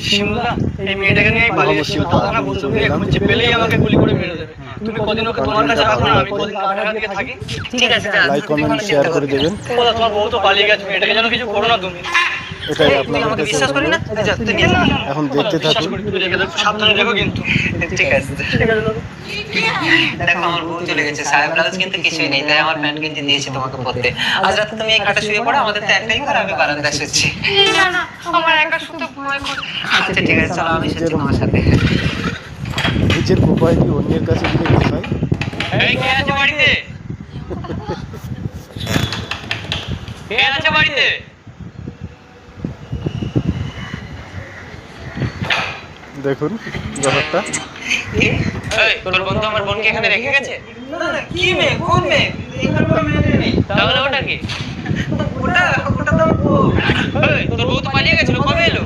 শিমুলদা, এই মেয়েটাকে নিয়ে পালিয়ে এসেছি। আমরা বলতে খুঁজে পেলেই আমাকে গুলি করে মেরে দেবে। তুমি কদিন ওকে তোমার কাছে রাখো না, আমি কদিন কারাগারের দিকে থাকি। ঠিক আছে, লাইক কমেন্ট শেয়ার করে দেবেন। তোমার বউ তো পালিয়ে গেছে, মেয়েটাকে যেন কিছু করো না তুমি। এটাই তুই আপনাদের আমাকে কাছে বিশ্বাস করি না, অনুরোধ। যা, তুই নিয়ে যা। এখন দেখতে বিশ্বাস থাকুন। করি, তুমি রেখে দেবো, সাবধানে রেখো কিন্তু। ঠিক আছে। দেখো আমার বউ চলে গেছে, সাহেব ব্লাউজ কিন্তু কিছুই নেই, তাই আমার প্যান্ট গেঞ্জি দিয়েছি তোমাকে পরতে। আজ রাতে তুমি এই খাটে শুয়ে পড়ো, আমাদের তো একটাই ঘর, আমি বারান্দায় শুচ্ছি। না না, আমার একা শুতে ভয় করে। আচ্ছা ঠিক আছে, চলো আমি শুচ্ছি তোমার সাথে। নিজের প্রোফাইলটি অন্যের কাছে দিলে কি হয়? এই কে আছে বাড়িতে? কে আছে বাড়িতে? দেখুন ব্যাপারটা। এই, তোর বন্ধু আমার বোনকে এখানে রেখে গেছে? না না, কি মেয়ে, কোন মেয়ে? এখানে কোনো মেয়ে নেই। তাহলে ওটা কি? ওটা তো আমার বউ। এই, তোর বউ তো পালিয়ে গেছিল, কবে এলো?